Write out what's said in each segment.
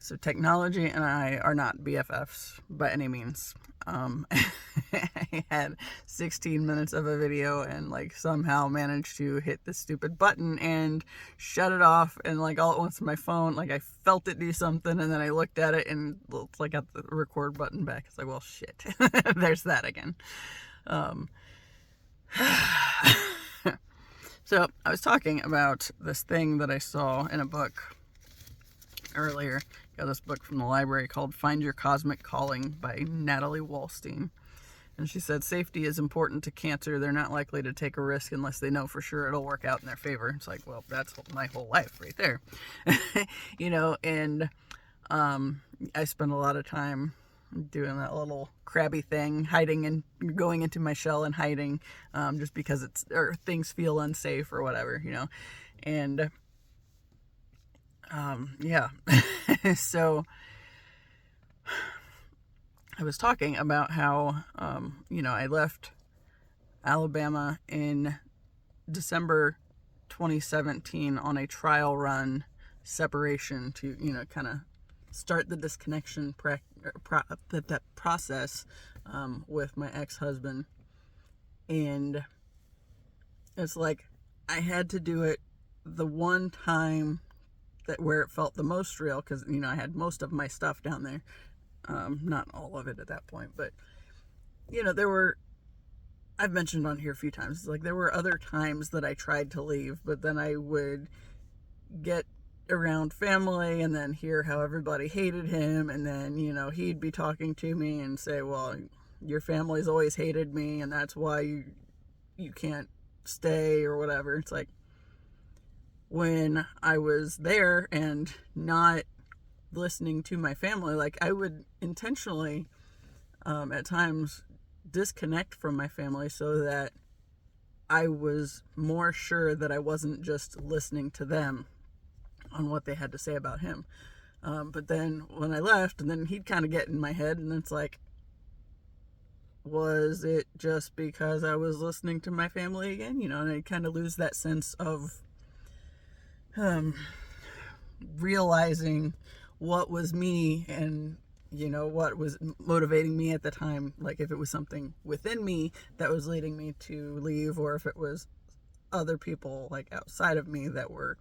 So technology and I are not BFFs by any means. I had 16 minutes of a video and like somehow managed to hit the stupid button and shut it off, and like all at once my phone, like I felt it do something, and then I looked at it and it's like got the record button back. It's like, well, shit. There's that again. So I was talking about this thing that I saw in a book earlier. Got this book from the library called Find Your Cosmic Calling by Natalie Walstein. And she said safety is important to Cancer. They're not likely to take a risk unless they know for sure it'll work out in their favor. It's like, well, that's my whole life right there. And I spend a lot of time doing that little crabby thing, hiding and going into my shell and hiding, just because things feel unsafe or whatever, and yeah. So I was talking about how I left Alabama in December 2017 on a trial run separation to kind of start the disconnection that process with my ex-husband. And it's like I had to do it the one time where it felt the most real, because I had most of my stuff down there, not all of it at that point, but I've mentioned on here a few times, like there were other times that I tried to leave, but then I would get around family and then hear how everybody hated him, and then he'd be talking to me and say, well, your family's always hated me and that's why you can't stay or whatever. It's like, when I was there and not listening to my family, like I would intentionally at times disconnect from my family so that I was more sure that I wasn't just listening to them on what they had to say about him. But then when I left, and then he'd kind of get in my head, and it's like, was it just because I was listening to my family again? And I kind of lose that sense of realizing what was me and what was motivating me at the time, like if it was something within me that was leading me to leave, or if it was other people like outside of me that were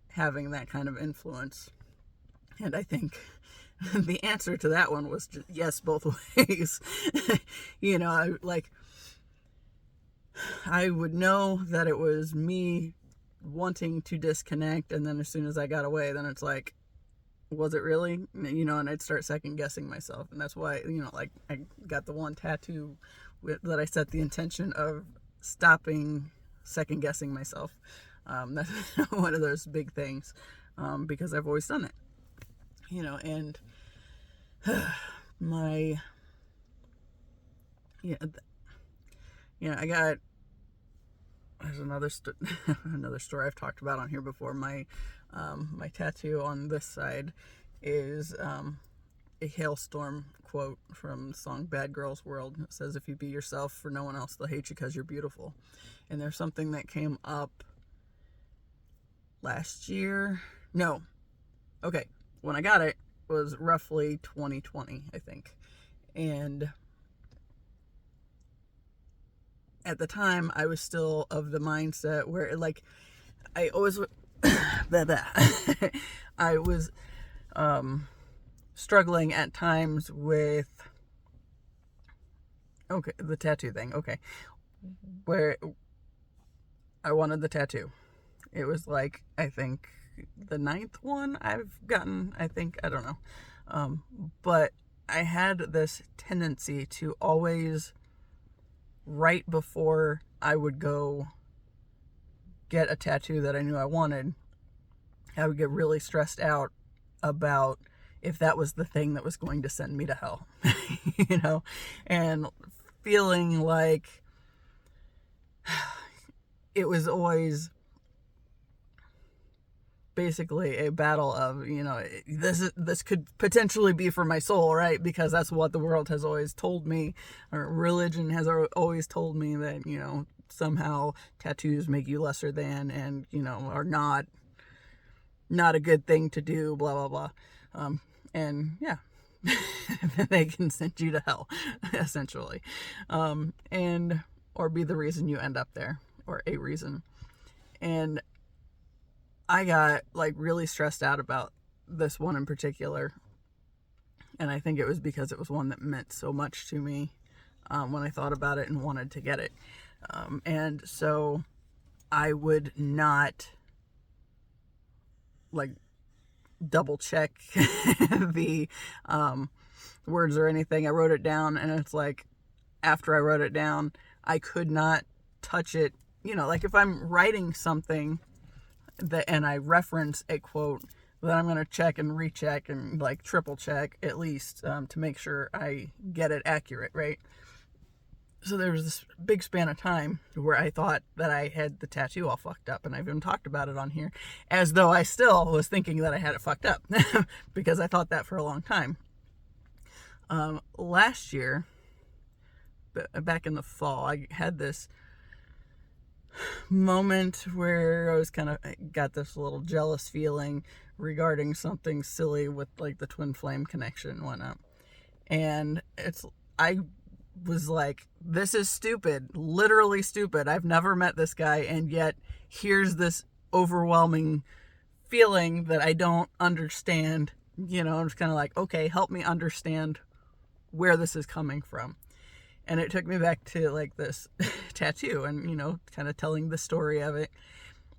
having that kind of influence. And I think the answer to that one was just yes, both ways. I would know that it was me wanting to disconnect, and then as soon as I got away, then it's like, was it really? And I'd start second guessing myself. And that's why like I got the one tattoo that I set the intention of stopping second guessing myself. That's one of those big things, because I've always done it, and I got, there's another story I've talked about on here before. My tattoo on this side is a Halestorm quote from the song Bad Girls World. It says, if you be yourself for no one else, they'll hate you because you're beautiful. And there's something that came up last year. No. Okay. When I got it was roughly 2020, I think. And at the time, I was still of the mindset where, like, I always, I was struggling at times with, the tattoo thing, where I wanted the tattoo. It was like, I think, the 9th one I've gotten, I don't know. But I had this tendency to always, right before I would go get a tattoo that I knew I wanted, I would get really stressed out about if that was the thing that was going to send me to hell, and feeling like it was always basically a battle of, this could potentially be for my soul, right? Because that's what the world has always told me, or religion has always told me, that, somehow tattoos make you lesser than, and, are not not a good thing to do, blah, blah, blah. And yeah, they can send you to hell, essentially. And, or be the reason you end up there, or a reason. And I got like really stressed out about this one in particular. And I think it was because it was one that meant so much to me when I thought about it and wanted to get it. And so I would not like double check the words or anything. I wrote it down, and it's like after I wrote it down, I could not touch it. You know, like if I'm writing something that and I reference a quote, then I'm going to check and recheck and like triple check at least to make sure I get it accurate, right? So there was this big span of time where I thought that I had the tattoo all fucked up, and I've even talked about it on here, as though I still was thinking that I had it fucked up, because I thought that for a long time. Last year, back in the fall, I had this moment where I was kind of got this little jealous feeling regarding something silly with like the twin flame connection and whatnot. And I was like, this is stupid, literally stupid. I've never met this guy, and yet here's this overwhelming feeling that I don't understand. You know, I'm just kind of like, okay, help me understand where this is coming from. And it took me back to like this tattoo and, you know, kind of telling the story of it.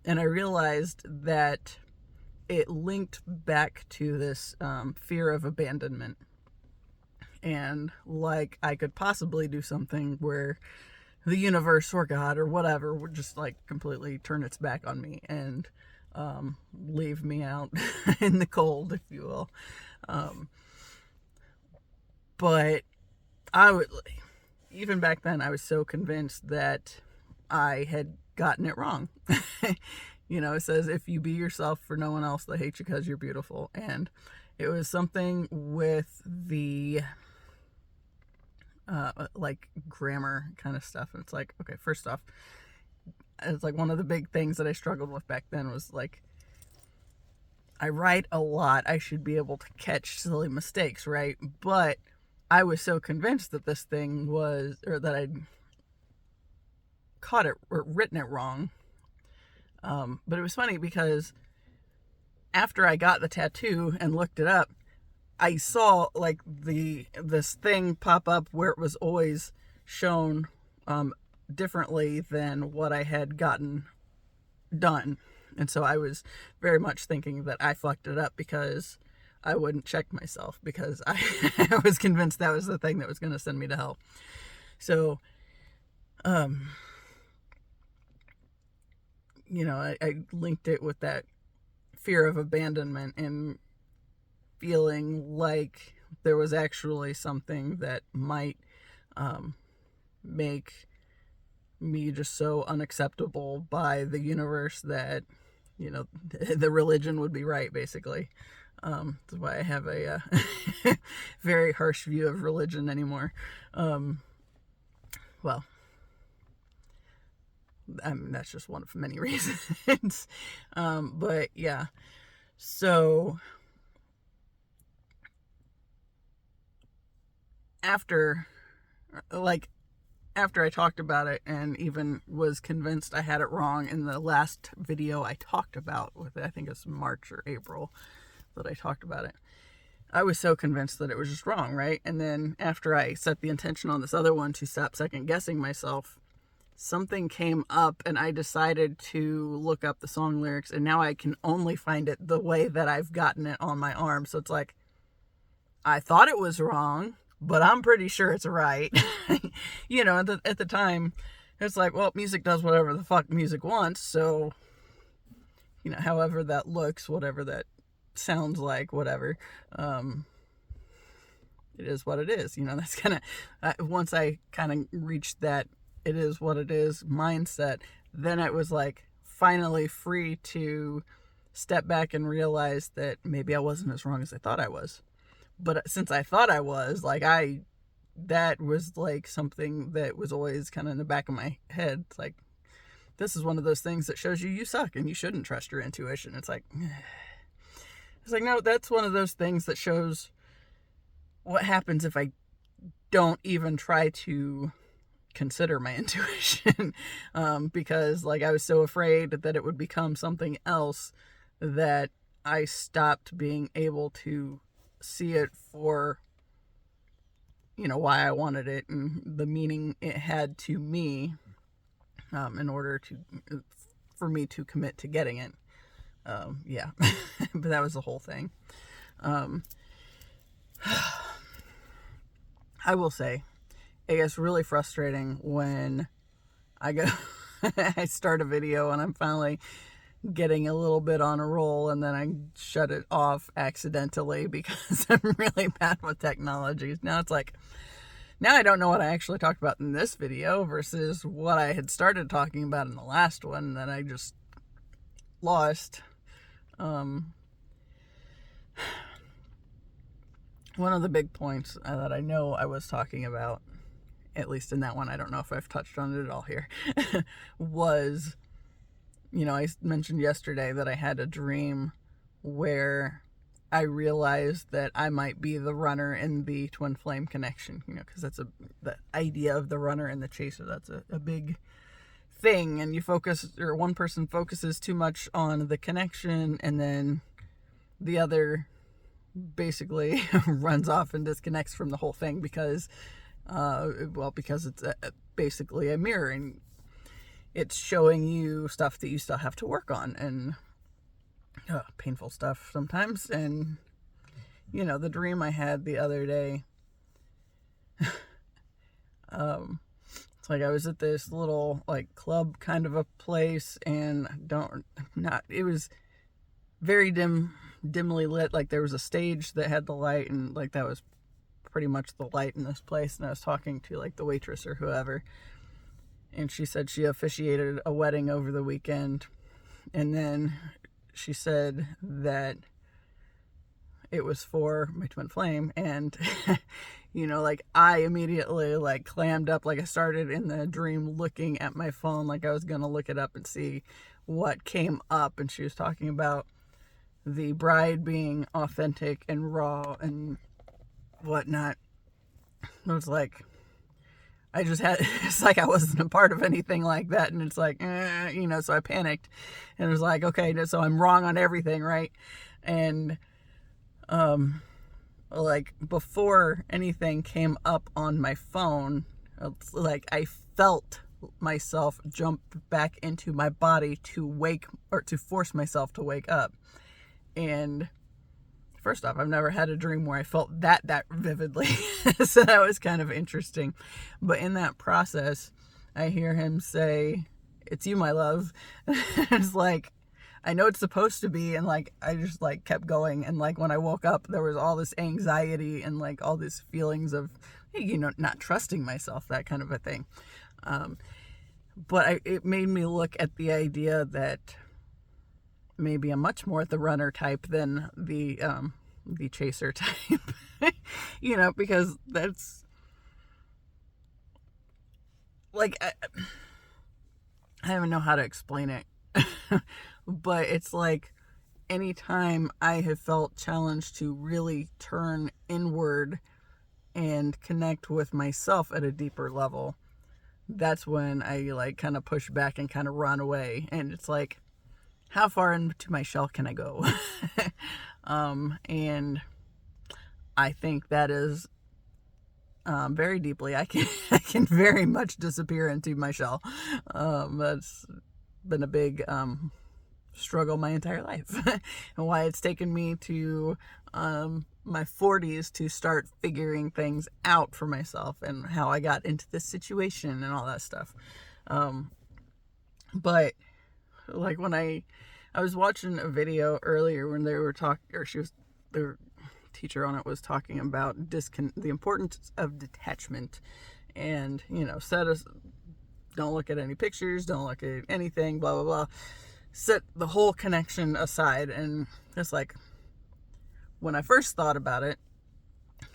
And I realized that it linked back to this fear of abandonment. And like I could possibly do something where the universe or God or whatever would just like completely turn its back on me and leave me out in the cold, if you will. But I would, even back then, I was so convinced that I had gotten it wrong. You know, it says, if you be yourself for no one else, they hate you because you're beautiful. And it was something with the like grammar kind of stuff. And it's like, okay, first off, it's like one of the big things that I struggled with back then was like, I write a lot. I should be able to catch silly mistakes, right? But I was so convinced that this thing was, or that I'd caught it or written it wrong. But it was funny because after I got the tattoo and looked it up, I saw like this thing pop up where it was always shown differently than what I had gotten done. And so I was very much thinking that I fucked it up because I wouldn't check myself, because I was convinced that was the thing that was going to send me to hell. So, you know, I linked it with that fear of abandonment and feeling like there was actually something that might make me just so unacceptable by the universe that, you know, the religion would be right, basically. That's why I have a very harsh view of religion anymore. Well, I mean, that's just one of many reasons. But yeah, so after I talked about it and even was convinced I had it wrong in the last video I talked about with it, I think it's March or April that I talked about it, I was so convinced that it was just wrong, right? And then after I set the intention on this other one to stop second guessing myself, something came up and I decided to look up the song lyrics, and now I can only find it the way that I've gotten it on my arm. So it's like, I thought it was wrong, but I'm pretty sure it's right. You know, at the time, it's like, well, music does whatever the fuck music wants. So, you know, however that looks, whatever that sounds like, whatever, it is what it is. You know, that's kind of, once I kind of reached that it is what it is mindset, then it was like finally free to step back and realize that maybe I wasn't as wrong as I thought I was. But since I thought I was, like, that was like something that was always kind of in the back of my head. It's like, this is one of those things that shows you suck and you shouldn't trust your intuition. It's like, It's like, no, that's one of those things that shows what happens if I don't even try to consider my intuition. Because like I was so afraid that it would become something else that I stopped being able to see it for, why I wanted it and the meaning it had to me, in order for me to commit to getting it. Yeah, but that was the whole thing. I will say, it gets really frustrating when I go, I start a video and I'm finally getting a little bit on a roll and then I shut it off accidentally because I'm really bad with technologies. Now it's like, now I don't know what I actually talked about in this video versus what I had started talking about in the last one that I just lost. One of the big points that I know I was talking about, at least in that one, I don't know if I've touched on it at all here, was, I mentioned yesterday that I had a dream where I realized that I might be the runner in the twin flame connection, because that's the idea of the runner and the chaser. That's a big thing, and one person focuses too much on the connection, and then the other basically runs off and disconnects from the whole thing because it's basically a mirror and it's showing you stuff that you still have to work on and painful stuff sometimes. And the dream I had the other day, it's like I was at this little like club kind of a place, and it was very dimly lit. Like there was a stage that had the light, and like that was pretty much the light in this place. And I was talking to like the waitress or whoever, and she said she officiated a wedding over the weekend, and then she said that it was for my twin flame. And like I immediately like clammed up. Like I started in the dream looking at my phone like I was gonna look it up and see what came up. And she was talking about the bride being authentic and raw and whatnot. It was like it's like I wasn't a part of anything like that, and it's like so I panicked and it was like, okay, so I'm wrong on everything, right? And like before anything came up on my phone, it's like I felt myself jump back into my body to force myself to wake up. And first off, I've never had a dream where I felt that vividly. So that was kind of interesting. But in that process, I hear him say, "It's you, my love." It's like, I know it's supposed to be. And like, I just like kept going. And like, when I woke up, there was all this anxiety and like all these feelings of, not trusting myself, that kind of a thing. But it made me look at the idea that maybe I'm much more the runner type than the chaser type, because that's like, I don't even know how to explain it, but it's like anytime I have felt challenged to really turn inward and connect with myself at a deeper level, that's when I like kind of push back and kind of run away. And it's like, how far into my shell can I go? And I think that is very deeply. I can very much disappear into my shell. That's been a big struggle my entire life, and why it's taken me to my 40s to start figuring things out for myself and how I got into this situation and all that stuff. But like when I was watching a video earlier when they were talking, or the teacher on it was talking about the importance of detachment, and don't look at any pictures, don't look at anything, blah blah blah. Set the whole connection aside. And it's like, when I first thought about it,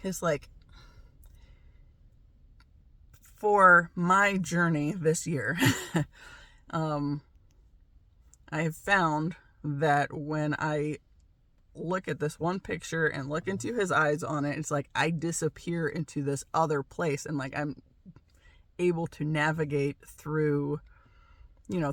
it's like, for my journey this year, I have found that when I look at this one picture and look into his eyes on it, it's like I disappear into this other place, and like I'm able to navigate through,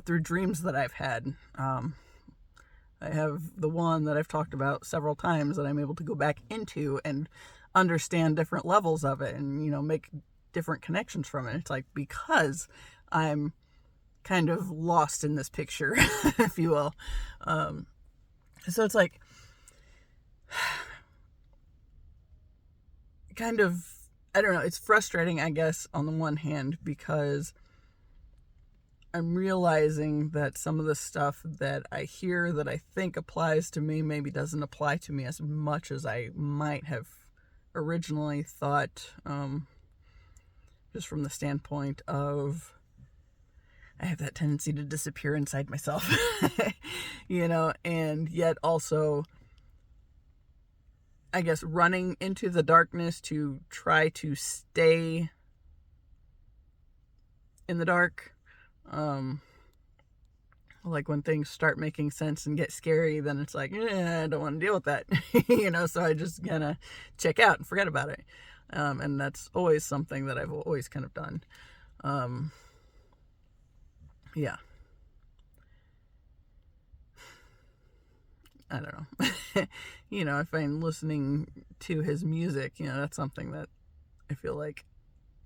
through dreams that I've had. I have the one that I've talked about several times that I'm able to go back into and understand different levels of it and, make different connections from it. It's like because I'm kind of lost in this picture, if you will. So it's like kind of, I don't know, it's frustrating, I guess, on the one hand, because I'm realizing that some of the stuff that I hear that I think applies to me maybe doesn't apply to me as much as I might have originally thought, just from the standpoint of I have that tendency to disappear inside myself, and yet also, I guess, running into the darkness to try to stay in the dark. Like when things start making sense and get scary, then it's like, I don't want to deal with that, so I just kind of check out and forget about it. And that's always something that I've always kind of done. Yeah. I don't know. I find listening to his music, that's something that I feel like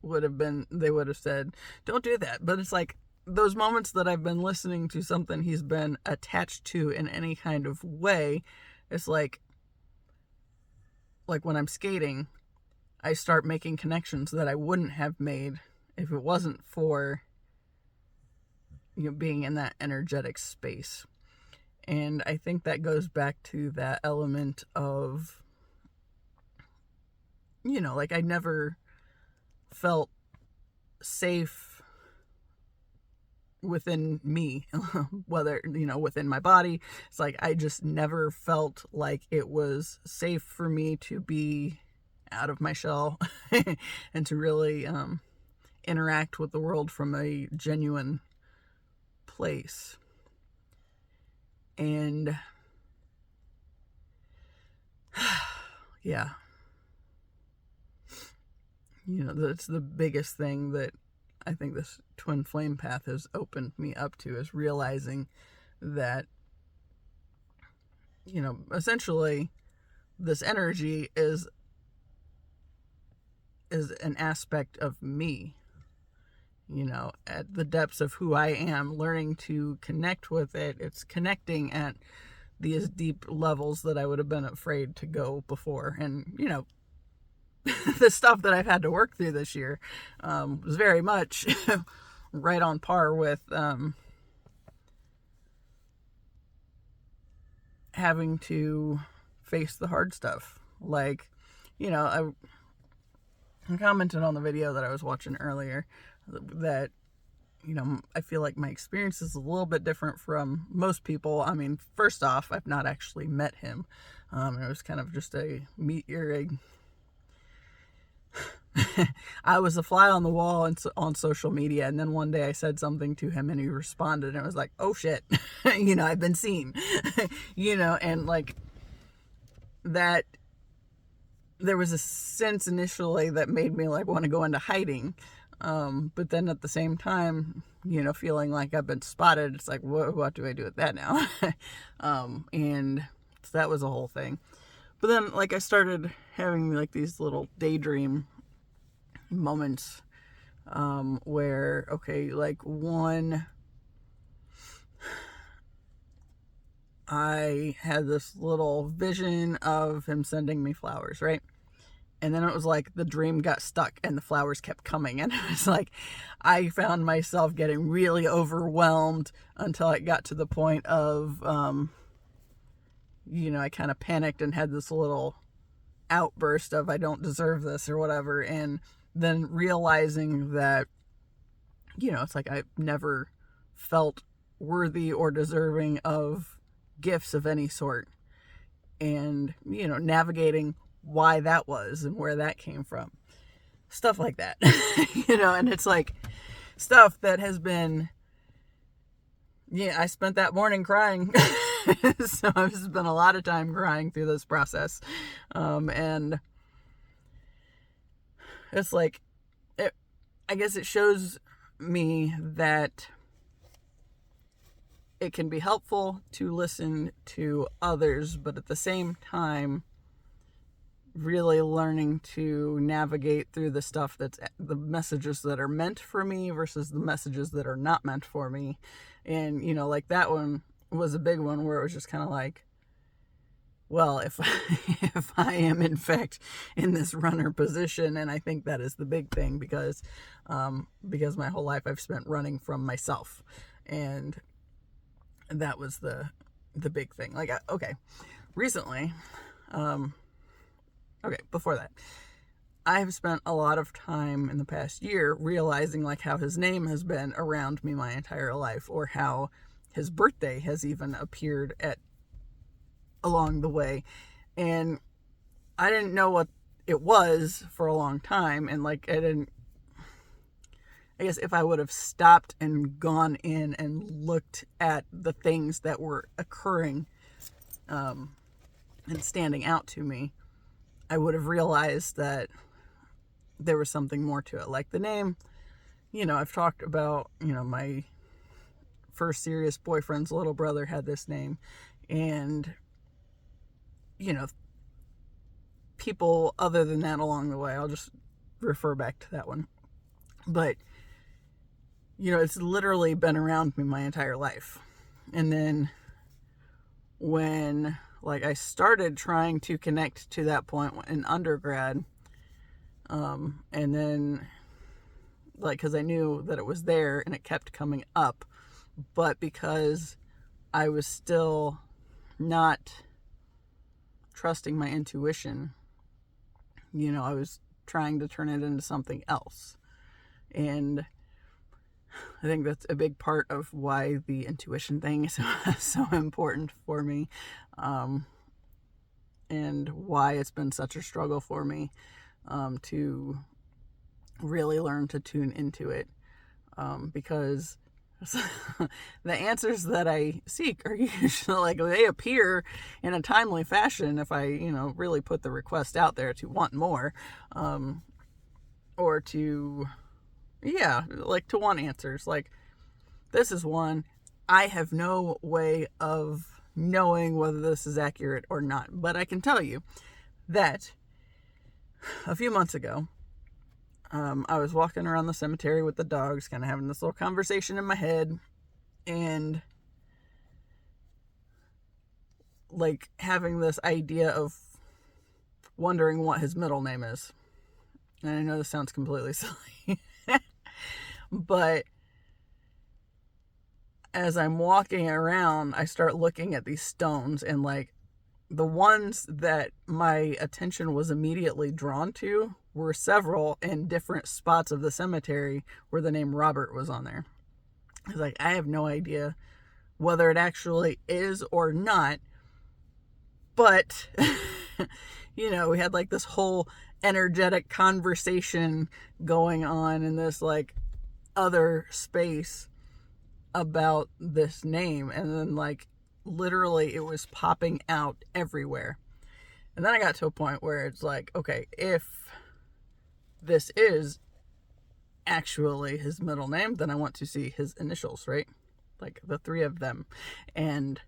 they would have said, don't do that. But it's like, those moments that I've been listening to something he's been attached to in any kind of way, it's like when I'm skating, I start making connections that I wouldn't have made if it wasn't for, being in that energetic space. And I think that goes back to that element of, like I never felt safe within me, whether, within my body. It's like I just never felt like it was safe for me to be out of my shell and to really interact with the world from a genuine place. And yeah, that's the biggest thing that I think this twin flame path has opened me up to, is realizing that, essentially this energy is an aspect of me, at the depths of who I am, learning to connect with it. It's connecting at these deep levels that I would have been afraid to go before. And, the stuff that I've had to work through this year was very much right on par with having to face the hard stuff. Like, I commented on the video that I was watching earlier that, I feel like my experience is a little bit different from most people. I mean, first off, I've not actually met him. It was kind of just a meet your egg. I was a fly on the wall on social media, and then one day I said something to him and he responded, and I was like, oh shit, I've been seen, and like that, there was a sense initially that made me like want to go into hiding, but then at the same time, feeling like I've been spotted, it's like, what do I do with that now? And so that was a whole thing. But then like I started having like these little daydream moments where, okay, like one, I had this little vision of him sending me flowers, right? And then it was like the dream got stuck and the flowers kept coming. And it was like I found myself getting really overwhelmed until it got to the point of, I kind of panicked and had this little outburst of I don't deserve this or whatever. And then realizing that, it's like I've never felt worthy or deserving of gifts of any sort. And, navigating why that was and where that came from. Stuff like that. And it's like stuff that has been, Yeah, I spent that morning crying. So I've spent a lot of time crying through this process. And it's like, I guess it shows me that it can be helpful to listen to others, but at the same time, really learning to navigate through the stuff that's the messages that are meant for me versus the messages that are not meant for me. And, like that one was a big one where it was just kind of like, well, if if I am in fact in this runner position, and I think that is the big thing because my whole life I've spent running from myself, and that was the big thing. Like, okay, recently, before that, I have spent a lot of time in the past year realizing like how his name has been around me my entire life, or how his birthday has even appeared along the way. And I didn't know what it was for a long time. And like, I guess if I would have stopped and gone in and looked at the things that were occurring, and standing out to me, I would have realized that there was something more to it. Like the name, I've talked about, my first serious boyfriend's little brother had this name, and, people other than that along the way, I'll just refer back to that one. But, it's literally been around me my entire life. And then when, like, I started trying to connect to that point in undergrad, and then, like, because I knew that it was there and it kept coming up, but because I was still not trusting my intuition, I was trying to turn it into something else. And I think that's a big part of why the intuition thing is so important for me, and why it's been such a struggle for me to really learn to tune into it, because the answers that I seek are usually like they appear in a timely fashion if I really put the request out there to want more, or to to want answers. Like, this is one I have no way of knowing whether this is accurate or not, but I can tell you that a few months ago, I was walking around the cemetery with the dogs, kind of having this little conversation in my head, and like having this idea of wondering what his middle name is. And I know this sounds completely silly, but as I'm walking around, I start looking at these stones, and like the ones that my attention was immediately drawn to were several in different spots of the cemetery where the name Robert was on there. I was like, I have no idea whether it actually is or not, but we had like this whole energetic conversation going on in this like other space about this name, and then like literally it was popping out everywhere. And then I got to a point where it's like, okay, if this is actually his middle name, then I want to see his initials, right? Like the three of them, and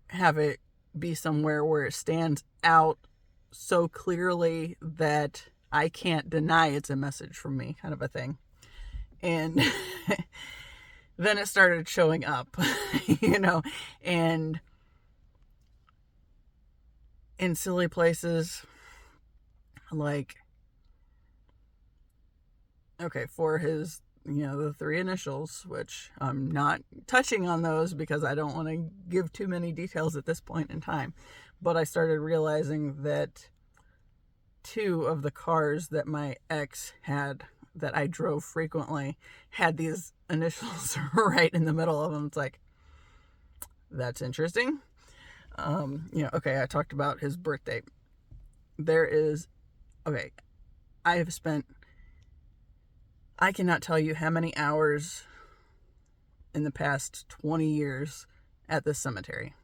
have it be somewhere where it stands out so clearly that I can't deny it's a message from me, kind of a thing. And then it started showing up, and in silly places, like, okay, for his, the three initials, which I'm not touching on those because I don't want to give too many details at this point in time. But I started realizing that two of the cars that my ex had, that I drove frequently, had these initials right in the middle of them. It's like, that's interesting. Okay, I talked about his birthday. I cannot tell you how many hours in the past 20 years at this cemetery.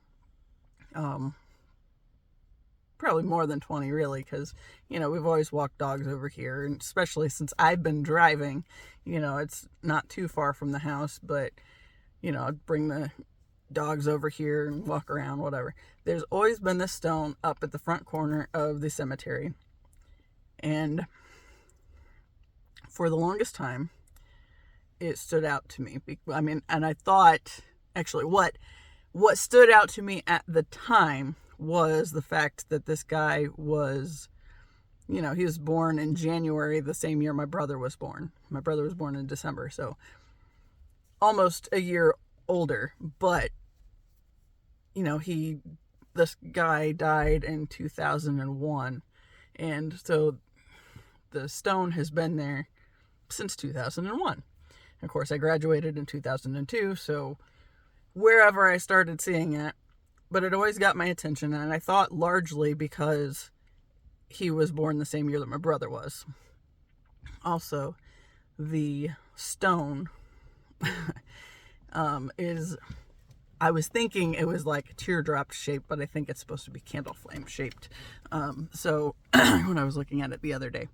Probably more than 20, really, because, we've always walked dogs over here, and especially since I've been driving, it's not too far from the house, but, I'd bring the dogs over here and walk around, whatever. There's always been this stone up at the front corner of the cemetery, and for the longest time, it stood out to me. And I thought, actually, what stood out to me at the time was the fact that this guy was, he was born in January, the same year my brother was born. My brother was born in December, so almost a year older. But, this guy died in 2001. And so the stone has been there since 2001. Of course, I graduated in 2002, so wherever I started seeing it, but it always got my attention, and I thought largely because he was born the same year that my brother was. Also, the stone I was thinking it was like teardrop shaped, but I think it's supposed to be candle flame shaped. So when I was looking at it the other day,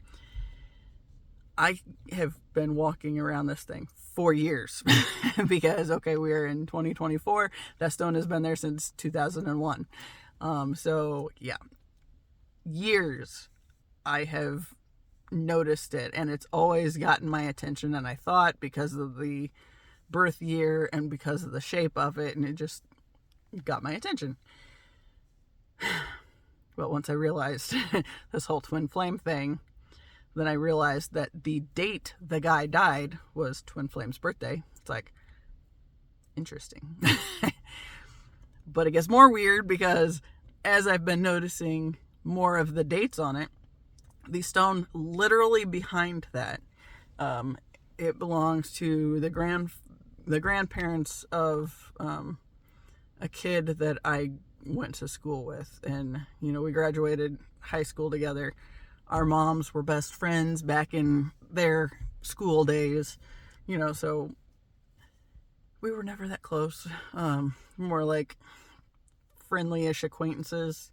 I have been walking around this thing for years because, we are in 2024. That stone has been there since 2001. So yeah, years I have noticed it, and it's always gotten my attention. And I thought because of the birth year and because of the shape of it, and it just got my attention. But once I realized this whole twin flame thing, then I realized that the date the guy died was Twin Flame's birthday. It's like, interesting. But it gets more weird because as I've been noticing more of the dates on it, the stone literally behind that, it belongs to the grandparents of a kid that I went to school with. And, we graduated high school together. Our moms were best friends back in their school days, so we were never that close. More like friendly-ish acquaintances,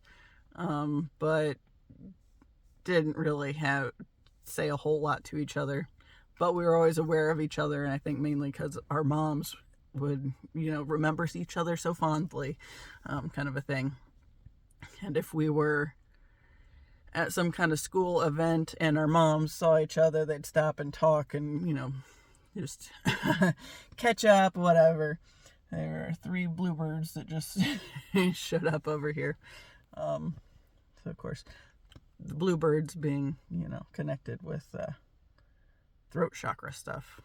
but didn't really say a whole lot to each other. But we were always aware of each other, and I think mainly because our moms would, remember each other so fondly, kind of a thing. And if we were at some kind of school event and our moms saw each other, they'd stop and talk and, just catch up, whatever. There are 3 bluebirds that just showed up over here. So, of course, the bluebirds being, connected with throat chakra stuff.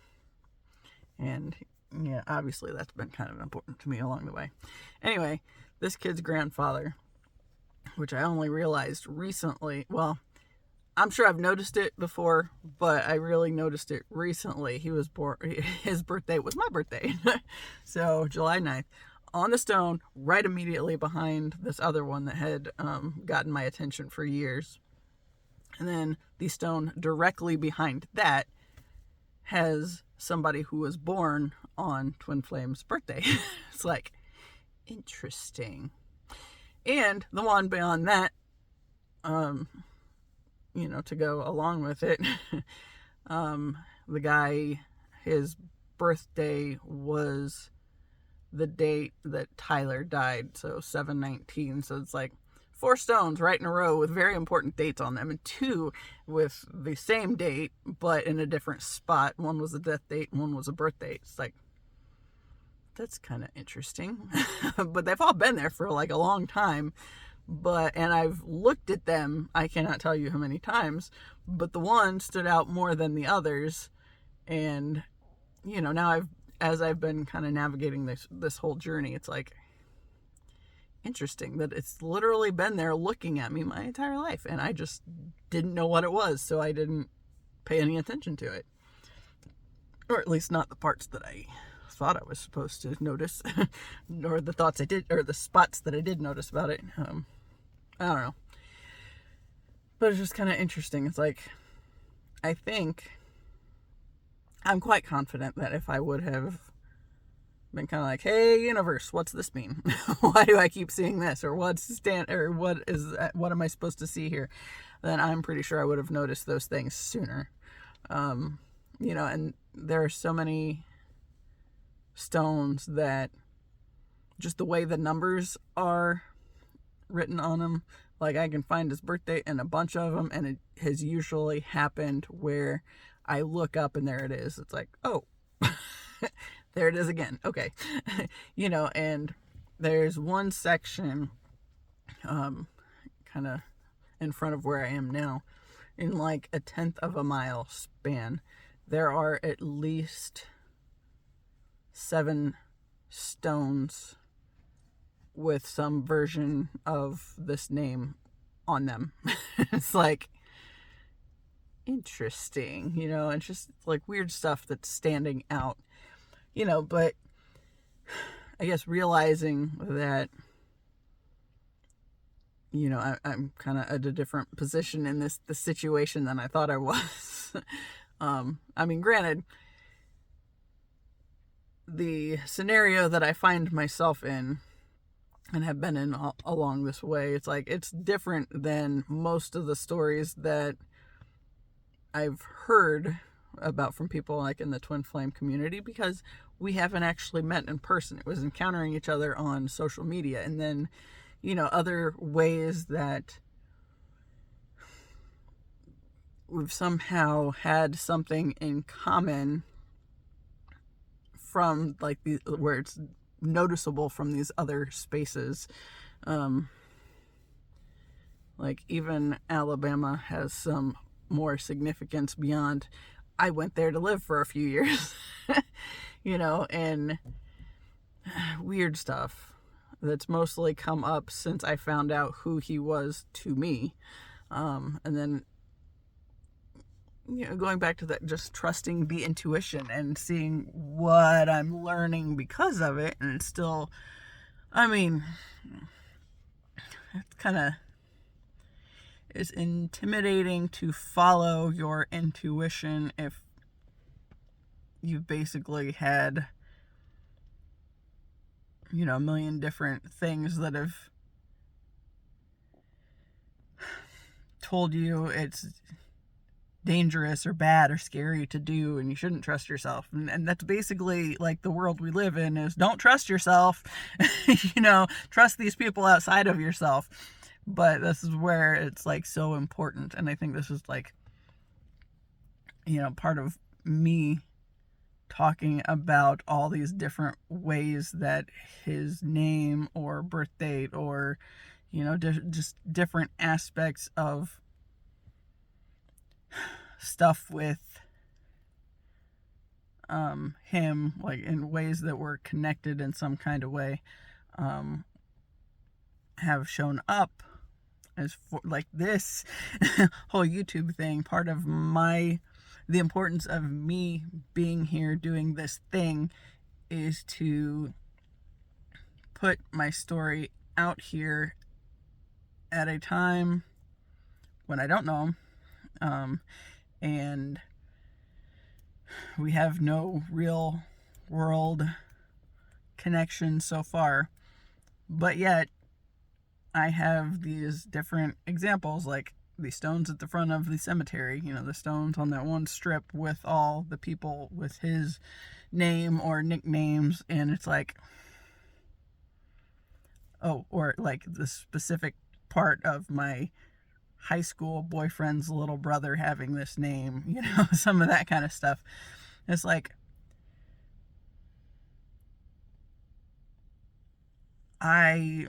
And, yeah, obviously that's been kind of important to me along the way. Anyway, this kid's grandfather, which I only realized recently. Well, I'm sure I've noticed it before, but I really noticed it recently. He was born, his birthday was my birthday. So July 9th, on the stone, right immediately behind this other one that had gotten my attention for years. And then the stone directly behind that has somebody who was born on Twin Flame's birthday. It's like, interesting. And the one beyond that, to go along with it, the guy, his birthday was the date that Tyler died, so 7/19. So it's like 4 stones right in a row with very important dates on them, and 2 with the same date, but in a different spot. One was a death date, and one was a birth date. It's like, that's kind of interesting. But they've all been there for like a long time. And I've looked at them, I cannot tell you how many times, but the one stood out more than the others. And, now as I've been kind of navigating this whole journey, it's like, interesting that it's literally been there looking at me my entire life. And I just didn't know what it was, so I didn't pay any attention to it. Or at least not the parts that I thought I was supposed to notice, or the thoughts I did, or the spots that I did notice about it. I don't know, but it's just kind of interesting. It's like, I think I'm quite confident that if I would have been kind of like, hey, universe, what's this mean? Why do I keep seeing this? Or what am I supposed to see here? Then I'm pretty sure I would have noticed those things sooner. And there are so many stones that just the way the numbers are written on them, like I can find his birthday in a bunch of them, and it has usually happened where I look up and there it is. It's like, oh, there it is again. Okay. And there's one section, kind of in front of where I am now, in like a 1/10 of a mile span, there are at least 7 stones with some version of this name on them. It's like, interesting, it's just like weird stuff that's standing out, but I guess realizing that, I'm kind of at a different position in this situation than I thought I was. Granted, the scenario that I find myself in and have been in along this way, it's like, it's different than most of the stories that I've heard about from people like in the Twin Flame community, because we haven't actually met in person. It was encountering each other on social media, and then, other ways that we've somehow had something in common from like where it's noticeable from these other spaces. Like even Alabama has some more significance beyond I went there to live for a few years. And weird stuff that's mostly come up since I found out who he was to me. And then going back to that, just trusting the intuition and seeing what I'm learning because of it. And it's still, it's kind of, it's intimidating to follow your intuition if you've basically had, a million different things that have told you it's dangerous or bad or scary to do and you shouldn't trust yourself. And that's basically like the world we live in, is don't trust yourself. Trust these people outside of yourself. But this is where it's like so important. And I think this is like, part of me talking about all these different ways that his name or birth date or, just different aspects of stuff with him, like in ways that were connected in some kind of way, have shown up as for like this whole YouTube thing. Part of the importance of me being here doing this thing is to put my story out here at a time when I don't know him, and we have no real world connection so far, but yet I have these different examples, like the stones at the front of the cemetery, the stones on that one strip with all the people with his name or nicknames, and it's like, or like the specific part of my high school boyfriend's little brother having this name, some of that kind of stuff. It's like, I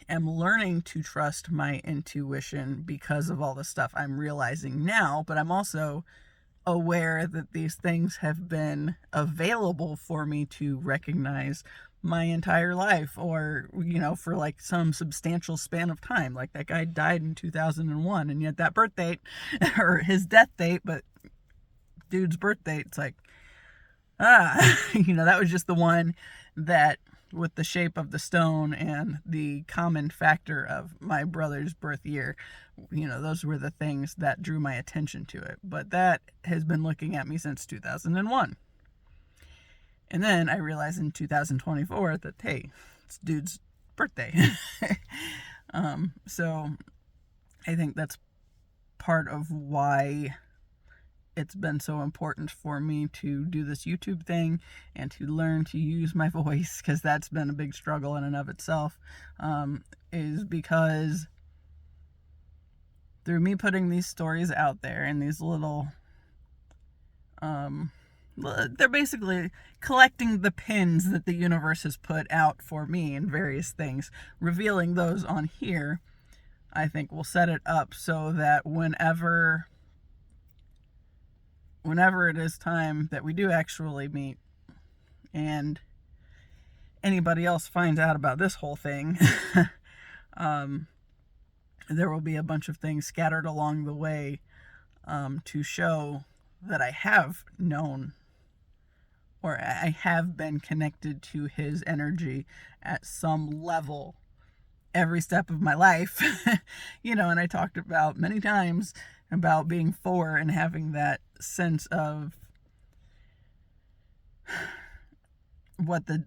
am learning to trust my intuition because of all the stuff I'm realizing now, but I'm also aware that these things have been available for me to recognize my entire life, or for like some substantial span of time. Like that guy died in 2001, and yet that birth date or his death date, but dude's birth date, it's like, that was just the one that, with the shape of the stone and the common factor of my brother's birth year, those were the things that drew my attention to it. But that has been looking at me since 2001. And then I realized in 2024 that, hey, it's dude's birthday. So I think that's part of why it's been so important for me to do this YouTube thing and to learn to use my voice, because that's been a big struggle in and of itself, is because through me putting these stories out there and these little, they're basically collecting the pins that the universe has put out for me in various things, revealing those on here, I think will set it up so that whenever it is time that we do actually meet and anybody else finds out about this whole thing, there will be a bunch of things scattered along the way to show that I have known, or I have been connected to his energy at some level every step of my life. And I talked about many times about being 4 and having that sense of what the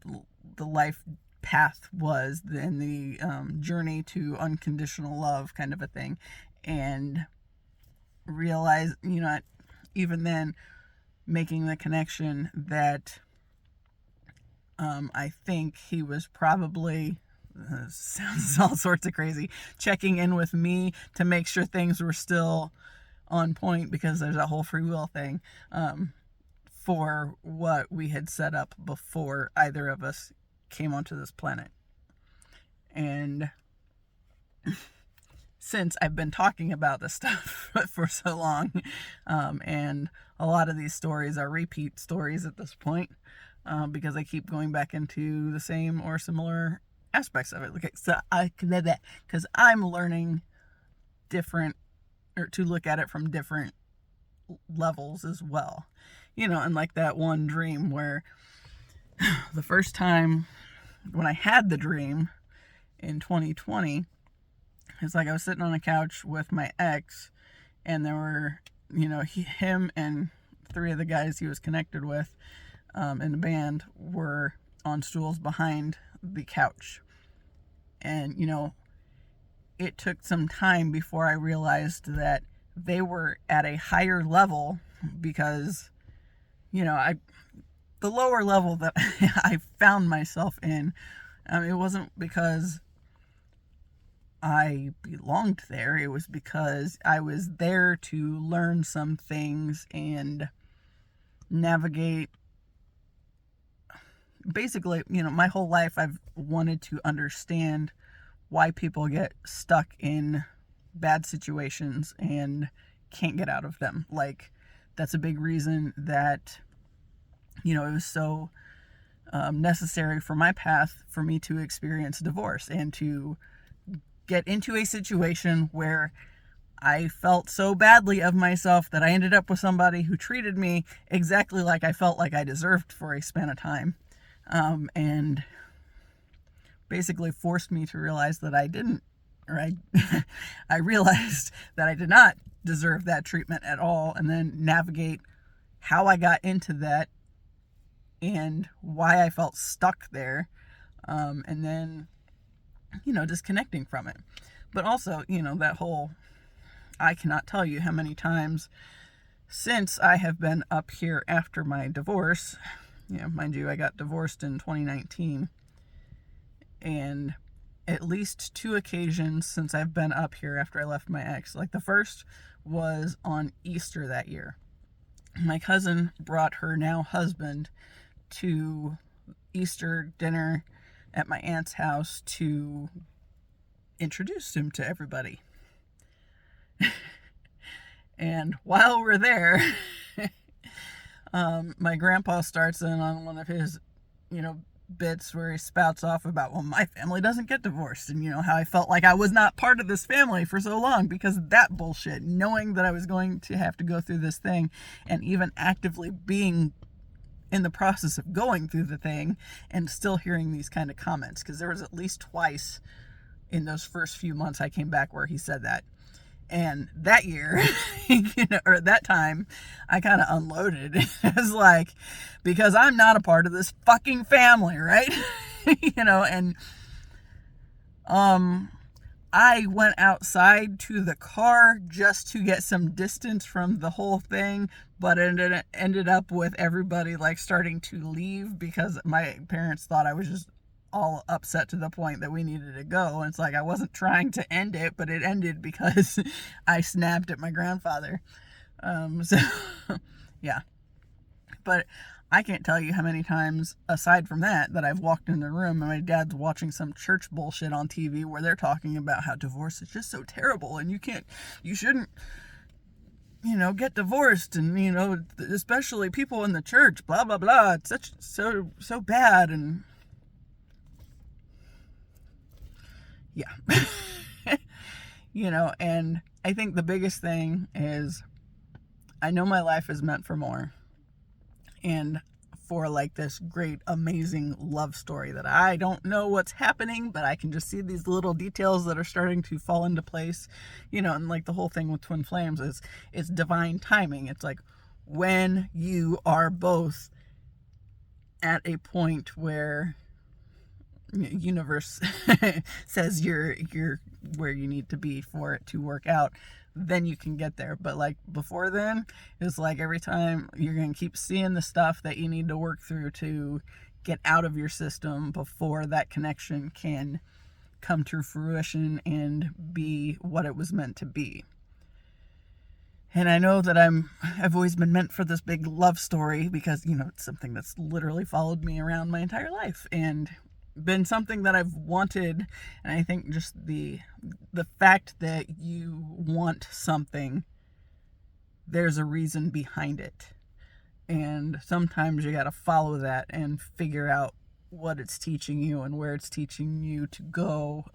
life path was and the journey to unconditional love kind of a thing, and realize, even then, making the connection that I think he was probably, sounds all sorts of crazy, checking in with me to make sure things were still on point, because there's a whole free will thing for what we had set up before either of us came onto this planet. And since I've been talking about this stuff for so long, and a lot of these stories are repeat stories at this point, because I keep going back into the same or similar aspects of it. Because I'm learning different, or to look at it from different levels as well. And like that one dream where the first time when I had the dream in 2020, it's like I was sitting on a couch with my ex, and there were, him and 3 of the guys he was connected with in the band were on stools behind the couch. And, it took some time before I realized that they were at a higher level, because, the lower level that I found myself in, it wasn't because I belonged there. It was because I was there to learn some things and navigate. Basically, my whole life I've wanted to understand why people get stuck in bad situations and can't get out of them. Like, that's a big reason that, it was so necessary for my path for me to experience divorce and to get into a situation where I felt so badly of myself that I ended up with somebody who treated me exactly like I felt like I deserved for a span of time. And basically forced me to realize that I didn't, or I realized that I did not deserve that treatment at all, and then navigate how I got into that and why I felt stuck there, and then, disconnecting from it. But also, that whole, I cannot tell you how many times since I have been up here after my divorce, mind you, I got divorced in 2019, and at least 2 occasions since I've been up here after I left my ex. Like, the first was on Easter that year. My cousin brought her now husband to Easter dinner at my aunt's house to introduce him to everybody. And while we're there, my grandpa starts in on one of his, bits where he spouts off about, well, my family doesn't get divorced, and how I felt like I was not part of this family for so long because of that bullshit, knowing that I was going to have to go through this thing, and even actively being in the process of going through the thing, and still hearing these kind of comments, because there was at least twice in those first few months I came back where he said that. And that year, or that time, I kind of unloaded. It was like, because I'm not a part of this fucking family, right? And I went outside to the car just to get some distance from the whole thing, but it ended up with everybody like starting to leave because my parents thought I was just all upset to the point that we needed to go. And it's like, I wasn't trying to end it, but it ended because I snapped at my grandfather. So yeah, but I can't tell you how many times aside from that I've walked in the room and my dad's watching some church bullshit on TV where they're talking about how divorce is just so terrible and you shouldn't get divorced, and especially people in the church, blah blah blah, it's so bad. And yeah. And I think the biggest thing is I know my life is meant for more, and for like this great amazing love story that I don't know what's happening, but I can just see these little details that are starting to fall into place. And like the whole thing with twin flames is it's divine timing. It's like when you are both at a point where universe says you're where you need to be for it to work out, then you can get there. But like before then, it's like every time you're going to keep seeing the stuff that you need to work through to get out of your system before that connection can come to fruition and be what it was meant to be. And I know that I've always been meant for this big love story because, it's something that's literally followed me around my entire life and been something that I've wanted. And I think just the fact that you want something, there's a reason behind it. And sometimes you got to follow that and figure out what it's teaching you and where it's teaching you to go.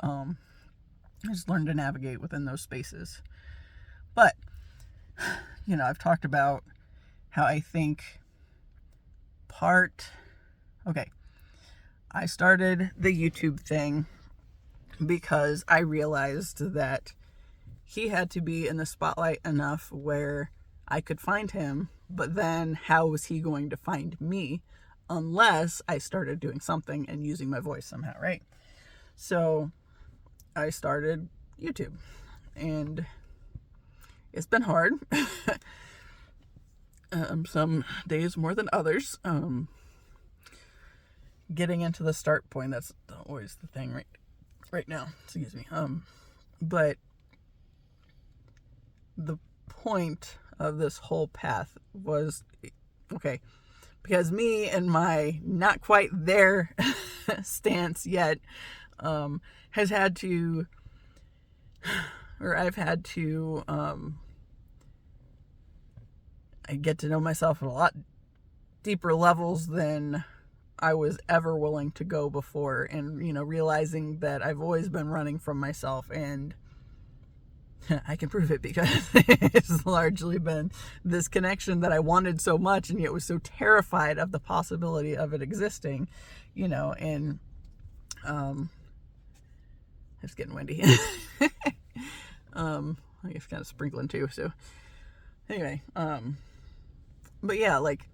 Just learn to navigate within those spaces. But, I've talked about how I think I started the YouTube thing because I realized that he had to be in the spotlight enough where I could find him, but then how was he going to find me unless I started doing something and using my voice somehow, right? So I started YouTube, and it's been hard. Some days more than others. Getting into the start point, that's always the thing right now. Excuse me. But the point of this whole path was, because me and my not quite there stance yet, I've had to I get to know myself at a lot deeper levels than I was ever willing to go before, and realizing that I've always been running from myself, and I can prove it because it's largely been this connection that I wanted so much and yet was so terrified of the possibility of it existing, and it's getting windy. I guess kind of sprinkling too, so anyway, but yeah, like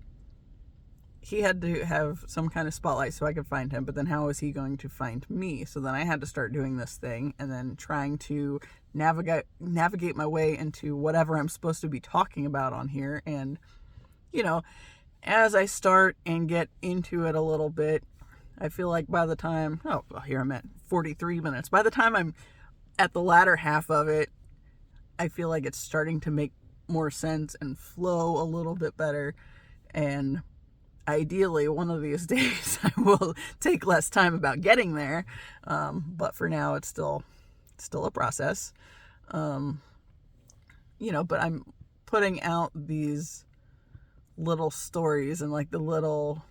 he had to have some kind of spotlight so I could find him, but then how was he going to find me? So then I had to start doing this thing and then trying to navigate my way into whatever I'm supposed to be talking about on here. And, as I start and get into it a little bit, I feel like by the time, here I'm at 43 minutes. By the time I'm at the latter half of it, I feel like it's starting to make more sense and flow a little bit better. And ideally, one of these days I will take less time about getting there. But for now, it's still a process. But I'm putting out these little stories and like the little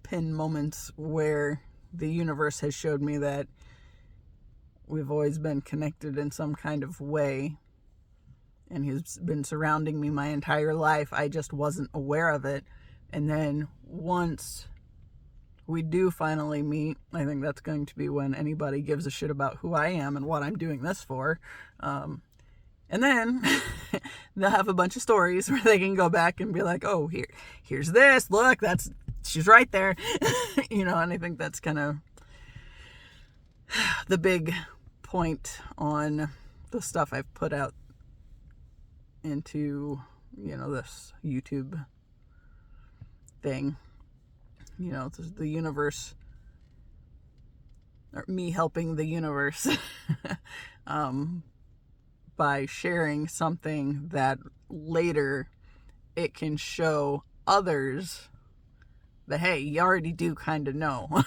pin moments where the universe has showed me that we've always been connected in some kind of way. And he's been surrounding me my entire life. I just wasn't aware of it. And then once we do finally meet, I think that's going to be when anybody gives a shit about who I am and what I'm doing this for. And then they'll have a bunch of stories where they can go back and be like, oh, here's this, look, she's right there. And I think that's kind of the big point on the stuff I've put out into, this YouTube thing. The universe, or me helping the universe by sharing something that later it can show others that, hey, you already do kind of know.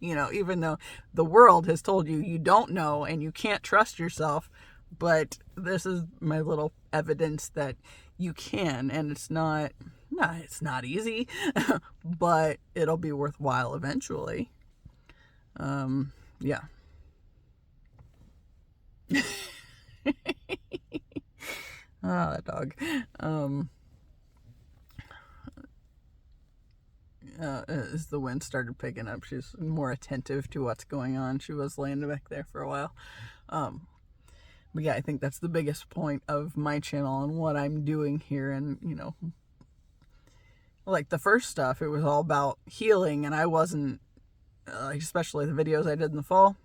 Even though the world has told you don't know and you can't trust yourself, but this is my little evidence that you can, and it's not easy, but it'll be worthwhile eventually. Yeah. That dog. As the wind started picking up, she's more attentive to what's going on. She was laying back there for a while. But yeah, I think that's the biggest point of my channel and what I'm doing here. And, like the first stuff, it was all about healing, and I wasn't, especially the videos I did in the fall,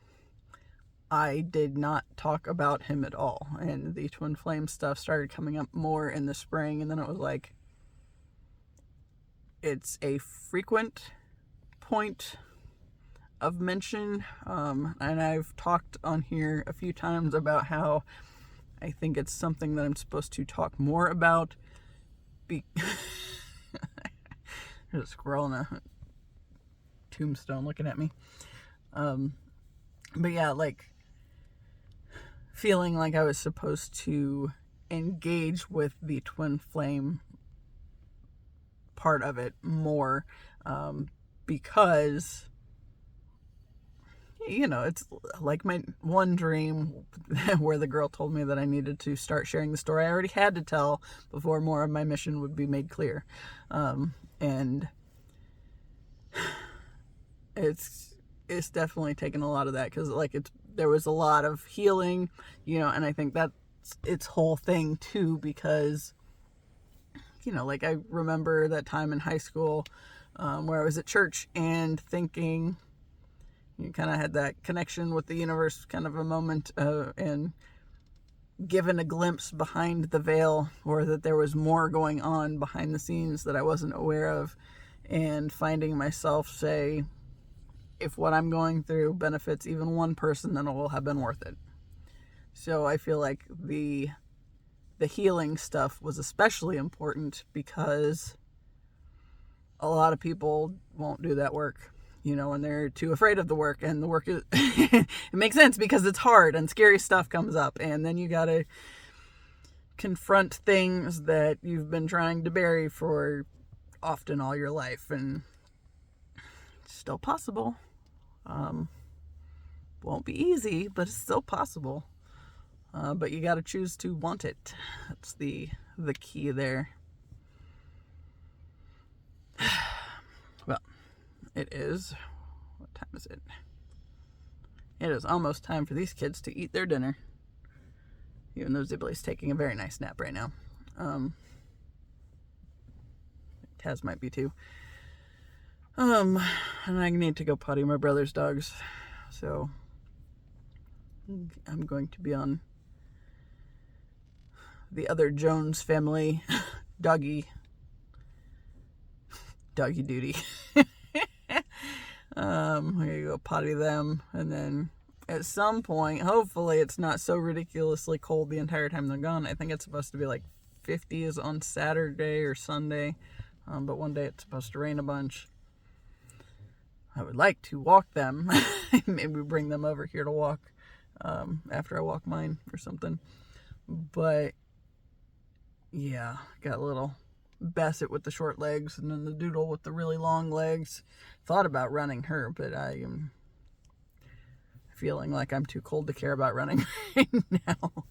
I did not talk about him at all. And the twin flame stuff started coming up more in the spring, and then it was like, it's a frequent point of mention, and I've talked on here a few times about how I think it's something that I'm supposed to talk more about. There's a squirrel in a tombstone looking at me. But yeah, like feeling like I was supposed to engage with the twin flame part of it more, because it's like my one dream where the girl told me that I needed to start sharing the story I already had to tell before more of my mission would be made clear. And it's definitely taken a lot of that, because there was a lot of healing, and I think that's its whole thing too, because I remember that time in high school where I was at church and thinking, you kind of had that connection with the universe, kind of a moment, and given a glimpse behind the veil, or that there was more going on behind the scenes that I wasn't aware of, and finding myself say, if what I'm going through benefits even one person, then it will have been worth it. So I feel like the healing stuff was especially important, because a lot of people won't do that work, and they're too afraid of the work, and the work is, it makes sense because it's hard and scary stuff comes up, and then you gotta confront things that you've been trying to bury for often all your life, and it's still possible. Won't be easy, but it's still possible. But you gotta choose to want it. That's the key there. Well, it is, what time is it? It is almost time for these kids to eat their dinner. Even though Zibley's taking a very nice nap right now. Taz might be too. And I need to go potty my brother's dogs. So I'm going to be on the other Jones family doggy duty. I'm gonna go potty them, and then at some point, hopefully it's not so ridiculously cold the entire time they're gone. I think it's supposed to be like 50s on Saturday or Sunday, but one day it's supposed to rain a bunch. I would like to walk them. Maybe bring them over here to walk after I walk mine or something. But yeah, got a little Basset with the short legs, and then the Doodle with the really long legs. Thought about running her, but I am feeling like I'm too cold to care about running right now.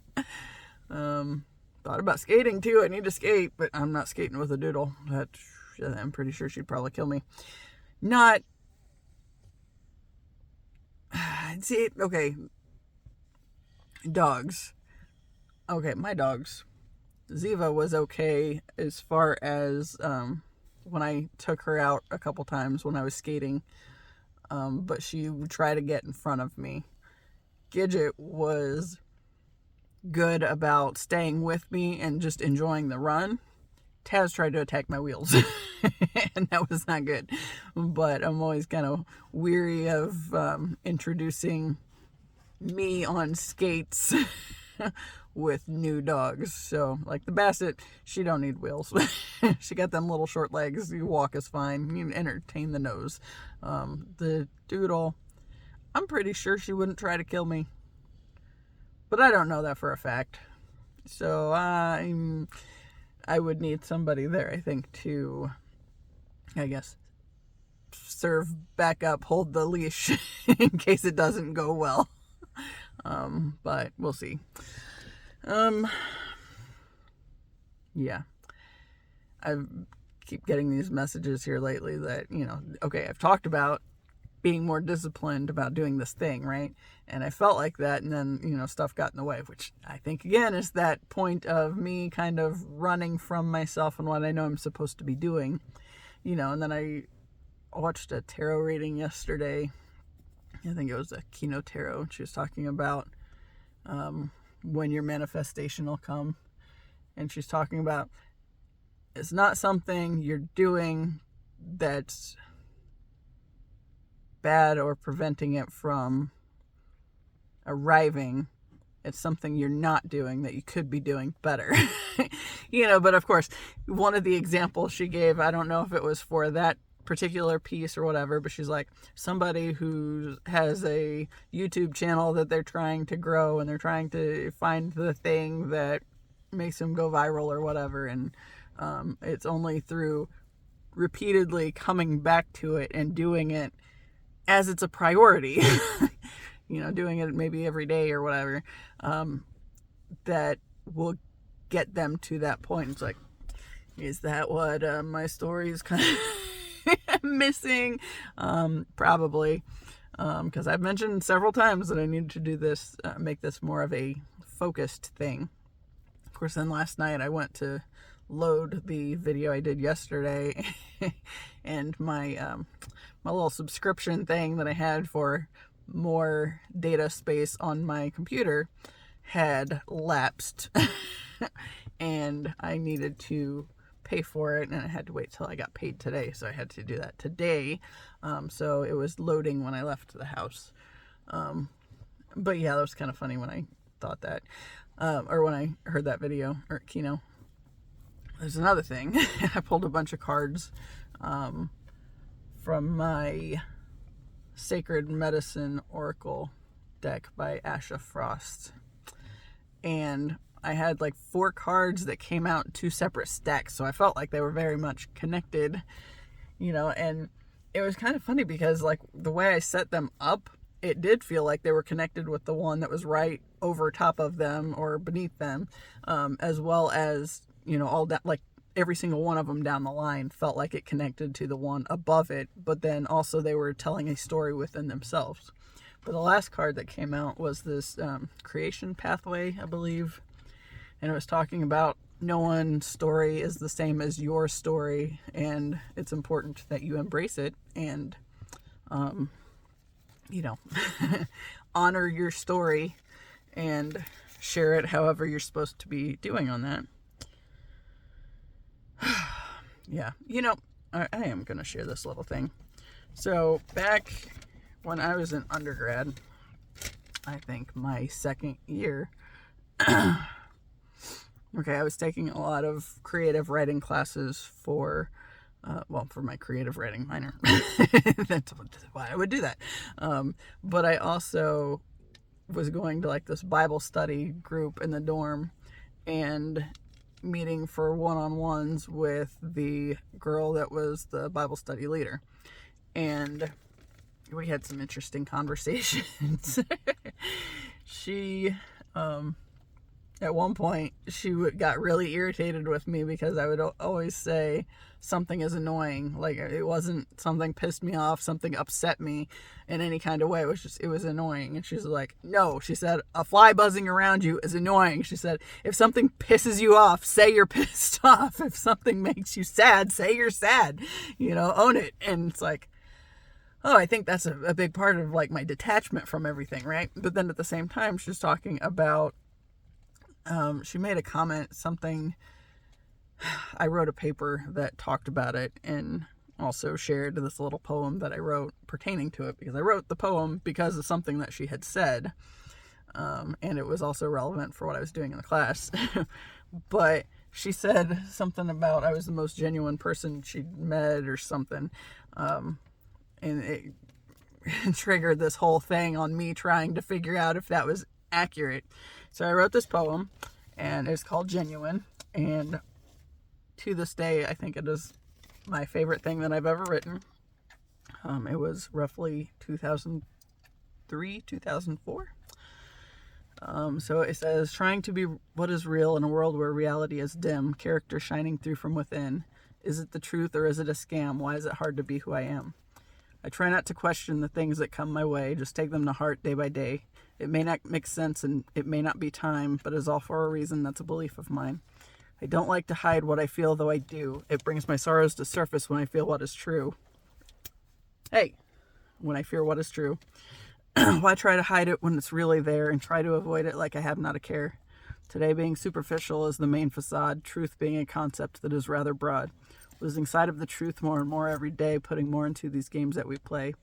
Thought about skating too. I need to skate, but I'm not skating with a Doodle. I'm pretty sure she'd probably kill me. Not See, okay, dogs. Okay, my dogs. Ziva was okay as far as when I took her out a couple times when I was skating, but she would try to get in front of me. Gidget was good about staying with me and just enjoying the run. Taz tried to attack my wheels, and that was not good. But I'm always kind of weary of introducing me on skates with new dogs. So, like the Basset, she don't need wheels. She got them little short legs. You walk is fine. You entertain the nose. The Doodle, I'm pretty sure she wouldn't try to kill me, but I don't know that for a fact. So I would need somebody there, I think, to, I guess, serve back up, hold the leash in case it doesn't go well. But we'll see. Yeah. I keep getting these messages here lately that, okay, I've talked about being more disciplined about doing this thing, right? And I felt like that, and then, stuff got in the way, which I think, again, is that point of me kind of running from myself and what I know I'm supposed to be doing, and then I watched a tarot reading yesterday. I think it was a Keynote Tarot, and she was talking about when your manifestation will come, and she's talking about it's not something you're doing that's bad or preventing it from arriving. It's something you're not doing that you could be doing better. But of course, one of the examples she gave, I don't know if it was for that particular piece or whatever, but she's like, somebody who has a YouTube channel that they're trying to grow and they're trying to find the thing that makes them go viral or whatever, and it's only through repeatedly coming back to it and doing it as it's a priority, doing it maybe every day or whatever, that will get them to that point. It's like, is that what my story is kind of missing? Probably, because I've mentioned several times that I needed to do this, make this more of a focused thing. Of course, then last night I went to load the video I did yesterday, and my my little subscription thing that I had for more data space on my computer had lapsed, and I needed to pay for it, and I had to wait till I got paid today, so I had to do that today. So it was loading when I left the house. But yeah, that was kind of funny when I thought that, or when I heard that video, or Kino. There's another thing. I pulled a bunch of cards from my Sacred Medicine Oracle deck by Asha Frost. And I had like 4 cards that came out in 2 separate stacks, so I felt like they were very much connected, and it was kind of funny because like the way I set them up, it did feel like they were connected with the one that was right over top of them or beneath them, as well as, all that, like every single one of them down the line felt like it connected to the one above it, but then also they were telling a story within themselves. But the last card that came out was this creation pathway, I believe, and it was talking about no one's story is the same as your story, and it's important that you embrace it and honor your story and share it however you're supposed to be doing on that. Yeah, I am going to share this little thing. So back when I was in undergrad, I think my second year, okay, I was taking a lot of creative writing classes for my creative writing minor. That's why I would do that. But I also was going to like this Bible study group in the dorm and meeting for one-on-ones with the girl that was the Bible study leader. And we had some interesting conversations. She, at one point she got really irritated with me because I would always say something is annoying. Like, it wasn't something pissed me off, something upset me in any kind of way. It was annoying. And she's like, no, she said, a fly buzzing around you is annoying. She said, if something pisses you off, say you're pissed off. If something makes you sad, say you're sad. Own it. And it's like, oh, I think that's a big part of like my detachment from everything, right? But then at the same time, she's talking about, she made a comment, something, I wrote a paper that talked about it and also shared this little poem that I wrote pertaining to it, because I wrote the poem because of something that she had said. And it was also relevant for what I was doing in the class. But she said something about I was the most genuine person she'd met or something. And it triggered this whole thing on me trying to figure out if that was accurate. So I wrote this poem, and it's called Genuine. And to this day, I think it is my favorite thing that I've ever written. It was roughly 2003, 2004. So it says, trying to be what is real in a world where reality is dim, character shining through from within. Is it the truth or is it a scam? Why is it hard to be who I am? I try not to question the things that come my way, just take them to heart day by day. It may not make sense and it may not be time, but is all for a reason. That's a belief of mine. I don't like to hide what I feel, though I do. It brings my sorrows to surface when I feel what is true. Hey, when I fear what is true. Why try to hide it when it's really there and try to avoid it like I have not a care? Today being superficial is the main facade, truth being a concept that is rather broad. Losing sight of the truth more and more every day, putting more into these games that we play.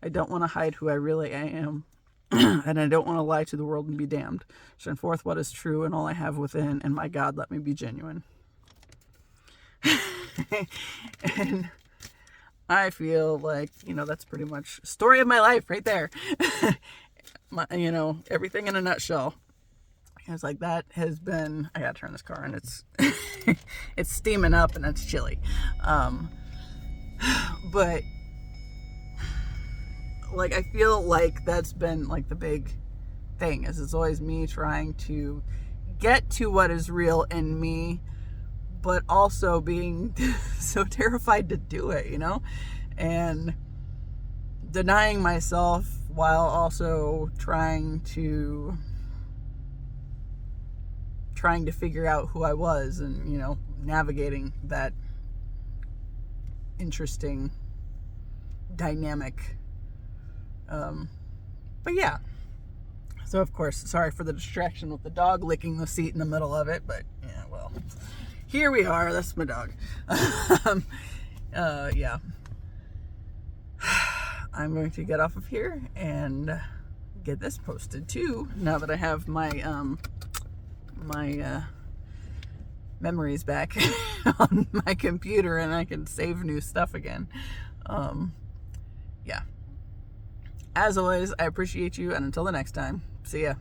I don't want to hide who I really am. And I don't want to lie to the world and be damned. Shine forth what is true and all I have within, and my God, let me be genuine. And I feel like, that's pretty much story of my life right there. Everything in a nutshell. It's like that has been, I gotta turn this car on. It's it's steaming up and it's chilly. But like, I feel like that's been like the big thing, is it's always me trying to get to what is real in me, but also being so terrified to do it, and denying myself while also trying to figure out who I was, and navigating that interesting dynamic. But yeah, so of course, sorry for the distraction with the dog licking the seat in the middle of it, but yeah, well, here we are. That's my dog. Yeah, I'm going to get off of here and get this posted too, now that I have my memories back on my computer and I can save new stuff again. Yeah. As always, I appreciate you, and until the next time, see ya.